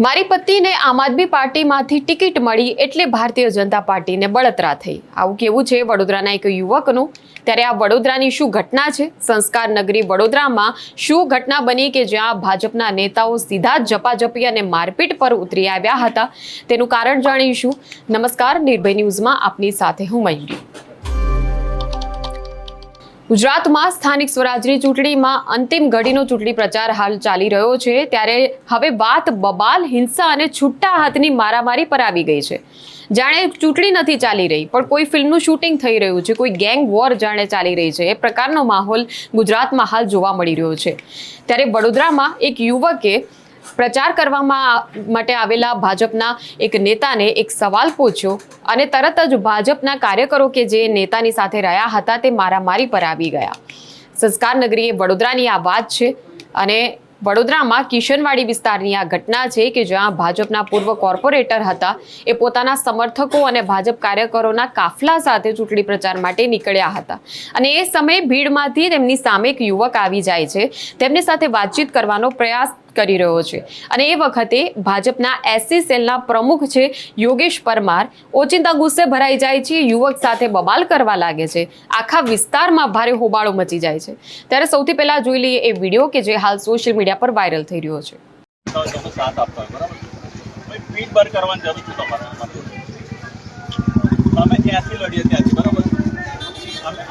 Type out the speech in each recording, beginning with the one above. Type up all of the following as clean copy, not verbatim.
મારી પત્નીને આમ આદમી પાર્ટીમાંથી ટિકિટ મળી એટલે ભારતીય જનતા પાર્ટીને બળતરા થઈ. આવું કેવું છે વડોદરાના એક યુવકનું. ત્યારે આ વડોદરાની શું ઘટના છે? સંસ્કાર નગરી વડોદરામાં શું ઘટના બની કે જ્યાં ભાજપના નેતાઓ સીધા જ ઝપાઝપી અને મારપીટ પર ઉતરી આવ્યા હતા? તેનું કારણ જાણીશું. નમસ્કાર, નિર્ભય ન્યૂઝમાં આપની સાથે હું મયુરી. ગુજરાતમાં સ્થાનિક સ્વરાજની ચૂંટણીમાં અંતિમ ઘડીનો ચૂંટણી પ્રચાર હાલ ચાલી રહ્યો છે. ત્યારે હવે વાત બબાલ, હિંસા અને છૂટા હાથની મારામારી પર આવી ગઈ છે. જાણે ચૂંટણી નથી ચાલી રહી પણ કોઈ ફિલ્મનું શૂટિંગ થઈ રહ્યું છે, કોઈ ગેંગ વોર જાણે ચાલી રહી છે. એ પ્રકારનો માહોલ ગુજરાતમાં હાલ જોવા મળી રહ્યો છે. ત્યારે વડોદરામાં એક યુવકે પ્રચાર કરવામાં માટે આવેલા ભાજપના એક નેતાને એક સવાલ પૂછ્યો અને તરત જ ભાજપના કાર્યકરો કે જે નેતાની સાથે રહ્યા હતા તે મારામારી પર આવી ગયા. સંસ્કાર નગરી એ વડોદરાની આ વાત છે અને વડોદરામાં કિશનવાડી વિસ્તારની આ ઘટના છે કે જ્યાં ભાજપના પૂર્વ કોર્પોરેટર હતા એ પોતાના સમર્થકો અને ભાજપ કાર્યકરોના કાફલા સાથે ચૂંટણી પ્રચાર માટે નીકળ્યા હતા અને એ સમયે ભીડમાંથી તેમની સામે એક યુવક આવી જાય છે. તેમની સાથે વાતચીત કરવાનો પ્રયાસ કરી રહ્યો છે અને એ વખતે ભાજપના એસસી સેલના પ્રમુખ છે યોગેશ પરમાર ઓચિંતા ગુસ્સે ભરાઈ જાય છે. યુવક સાથે બબાલ કરવા લાગે છે. આખા વિસ્તારમાં ભારે હોબાળો મચી જાય છે. ત્યારે સૌથી પહેલા જોઈ લઈએ એ વિડીયો કે જે હાલ સોશિયલ મીડિયા પર વાયરલ થઈ રહ્યો છે.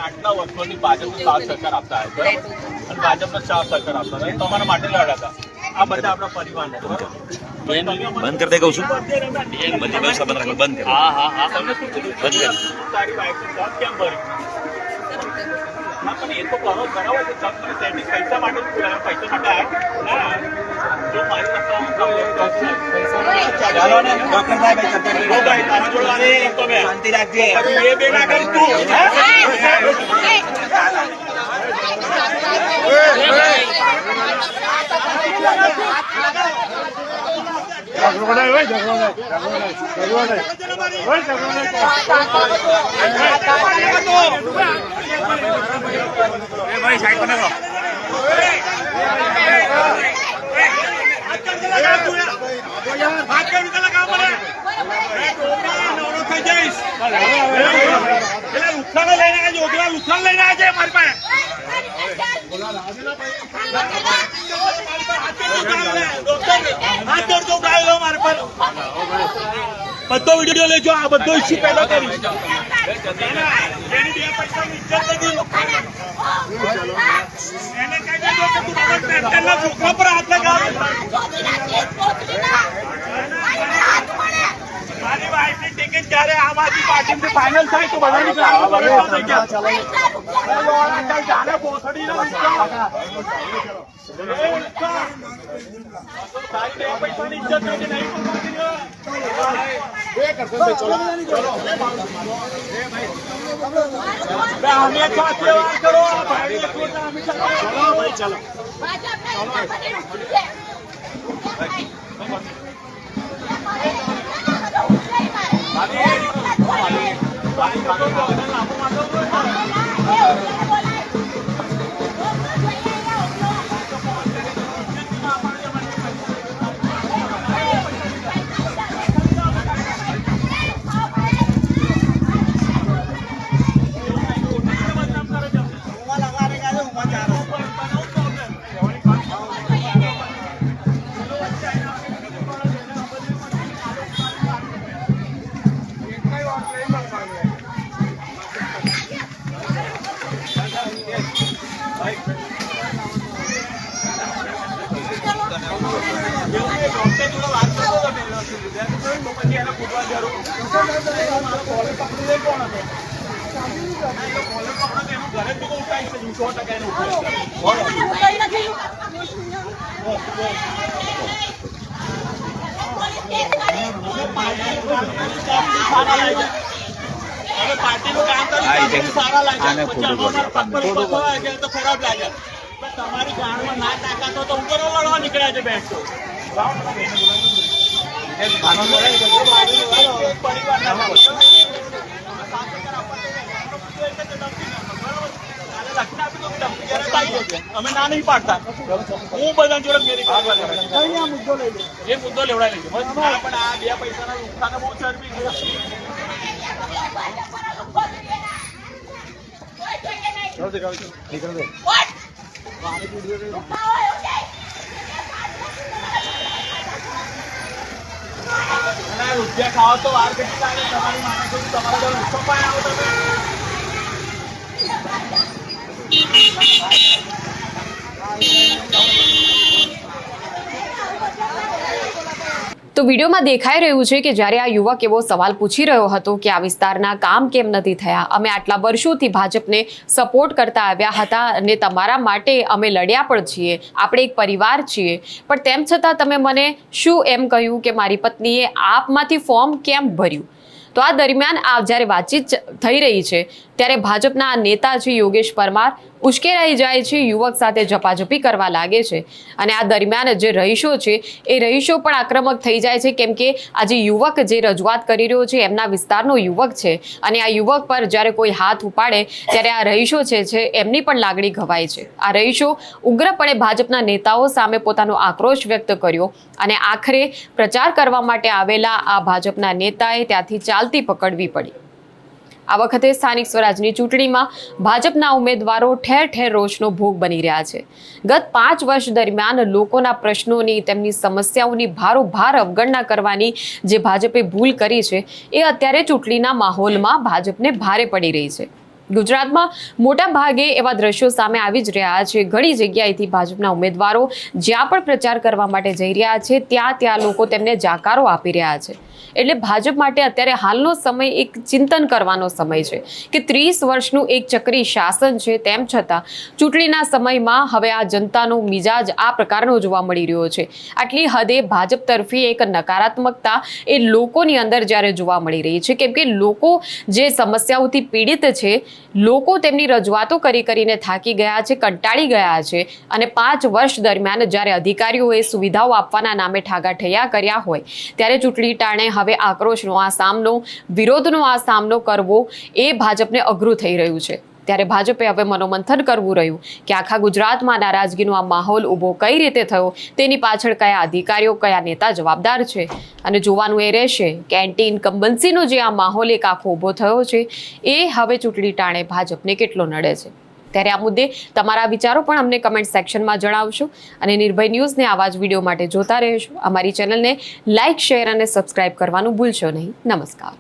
આટલા વર્ષોથી ભાજપનો સાથ સહકાર આપતા હોય અને ભાજપનો સાથ સહકાર આપતા હોય તમારા માટે લડાતા. આ બધા આપણા પરિવારનો બંધ કરી દે કહું છું. બધી વ્યવસ્થા બંધ રાખો. બંધ હા હા હા તમને શું કીધું? બંધ કરી તારી વાઈફનું જોબ કેમ ભર્યું? હા પણ એ તો કરો બરાબર છે. જોબ તમે સેટિંગ પૈસા માટે પૈસા માટે આવ્યા જો મારી ચાલો ને ડોક્ટર સાહેબ તારા જોડે તો મેં શાંતિ રાખજે. એ બે ના કરી તું ભાઈ સાઈડ પર નાખો. બધો વિડીયો લેજો. આ બધો ઇસ્યુ પેદા કરી છોકરા પર હાથ લગાવે. મારી વાઈફની ટિકિટ જયારે આમ આદમી પાર્ટી ફાઇનલ થાય તો બધાની જાણે પોસડી પૈસાની ઇજ્જત નથી નહીં. પાર્ટીનું કામ કર્યું સારા લાગ્યા તો ખરાબ લાગ્યા. તમારી ગામમાં ના તાકાત તો હું કરો લડવા નીકળ્યા છે. બેઠો પરિવાર લખીને આપી દો કે ધમકી ક્યારે આવી જશે. અમે ના નહીં પાડતા. હું બધા જોડે મેરી કરવા એ મુદ્દો લેવડાવી લેજો બસ. પણ આ 2 પૈસાના નુકસાન બહુ ચરબી છે. રૂપિયા ખાઓ તો વાર કેટલી લાગે તમારી માને કહ્યું તમારા ઘર ઊંચો પાય આવો તમે. તો વિડીયોમાં દેખાઈ રહ્યું છે કે જ્યારે આ યુવક એવો સવાલ પૂછી રહ્યો હતો કે આ વિસ્તારના કામ કેમ નથી થયા, અમે આટલા વર્ષોથી ભાજપને સપોર્ટ કરતા આવ્યા હતા અને તમારા માટે અમે લડ્યા પણ છીએ, આપણે એક પરિવાર છીએ, પણ તેમ છતાં તમે મને શું એમ કહ્યું કે મારી પત્નીએ આપમાંથી ફોર્મ કેમ ભર્યું. તો આ દરમિયાન આ જ્યારે વાતચીત થઈ રહી છે ત્યારે ભાજપના આ નેતા છે યોગેશ પરમાર ઉશ્કેરાઈ જાય છે, યુવક સાથે ઝપાઝપી કરવા લાગે છે અને આ દરમિયાન જે રહીશો છે એ રહીશો પણ આક્રમક થઈ જાય છે, કેમ કે આ જે યુવક જે રજૂઆત કરી રહ્યો છે એમના વિસ્તારનો યુવક છે અને આ યુવક પર જ્યારે કોઈ હાથ ઉપાડે ત્યારે આ રહીશો છે એમની પણ લાગણી ઘવાય છે. આ રહીશો ઉગ્રપણે ભાજપના નેતાઓ સામે પોતાનો આક્રોશ વ્યક્ત કર્યો અને આખરે પ્રચાર કરવા માટે આવેલા આ ભાજપના નેતાએ ત્યાંથી ચાલતી પકડવી પડી. આ વખતે સ્થાનિક સ્વરાજની ચૂંટણીમાં ભાજપના ઉમેદવારો ઠેર ઠેર રોષનો ભોગ બની રહ્યા છે. ગત 5 વર્ષ દરમિયાન લોકોના પ્રશ્નોની, તેમની સમસ્યાઓની ભારોભાર અવગણના કરવાની જે ભાજપે ભૂલ કરી છે એ અત્યારે ચૂંટણીના માહોલમાં ભાજપને ભારે પડી રહી છે. ગુજરાતમાં મોટા ભાગે એવા દ્રશ્યો સામે આવી જ રહ્યા છે. ઘણી જગ્યાએથી ભાજપના ઉમેદવારો જ્યાં પણ પ્રચાર કરવા માટે જઈ રહ્યા છે ત્યાં લોકો તેમને જાકારો આપી રહ્યા છે. એટલે ભાજપ માટે અત્યારે હાલનો સમય એક ચિંતન કરવાનો સમય છે કે 30 વર્ષનું એક ચક્રી શાસન છે, તેમ છતાં ચૂંટણીના સમયમાં હવે આ જનતાનો મિજાજ આ પ્રકારનો જોવા મળી રહ્યો છે. આટલી હદે ભાજપ તરફી એક નકારાત્મકતા એ લોકોની અંદર જ્યારે જોવા મળી રહી છે, કેમ કે લોકો જે સમસ્યાઓથી પીડિત છે, લોકો તેમની રજૂઆતો કરીને થાકી ગયા છે, કંટાળી ગયા છે અને 5 વર્ષ દરમિયાન જ્યારે અધિકારીઓએ સુવિધાઓ આપવાના નામે ઠાગાઠૈયા કર્યા હોય ત્યારે ચૂંટણી ટાણે હવે આક્રોશનો આ સામનો, વિરોધનો આ સામનો કરવો એ ભાજપને અઘરું થઈ રહ્યું છે. ત્યારે ભાજપે હવે મનોમંથન કરવું રહ્યું કે આખા ગુજરાતમાં નારાજગીનો આ માહોલ ઊભો કઈ રીતે થયો, તેની પાછળ કયા અધિકારીઓ, કયા નેતા જવાબદાર છે અને જોવાનું એ રહેશે કે એન્ટી ઇન્કમ્બન્સીનો જે આ માહોલ એક આખો ઊભો થયો છે એ હવે ચૂંટણી ટાણે ભાજપને કેટલો નડે છે. ત્યારે આ મુદ્દે તમારા વિચારો પણ અમને કમેન્ટ સેક્શનમાં જણાવશો અને નિર્ભય ન્યૂઝને આવા જ વિડીયો માટે જોતા રહેશો. અમારી ચેનલને લાઇક, શેર અને સબસ્ક્રાઇબ કરવાનું ભૂલશો નહીં. નમસ્કાર.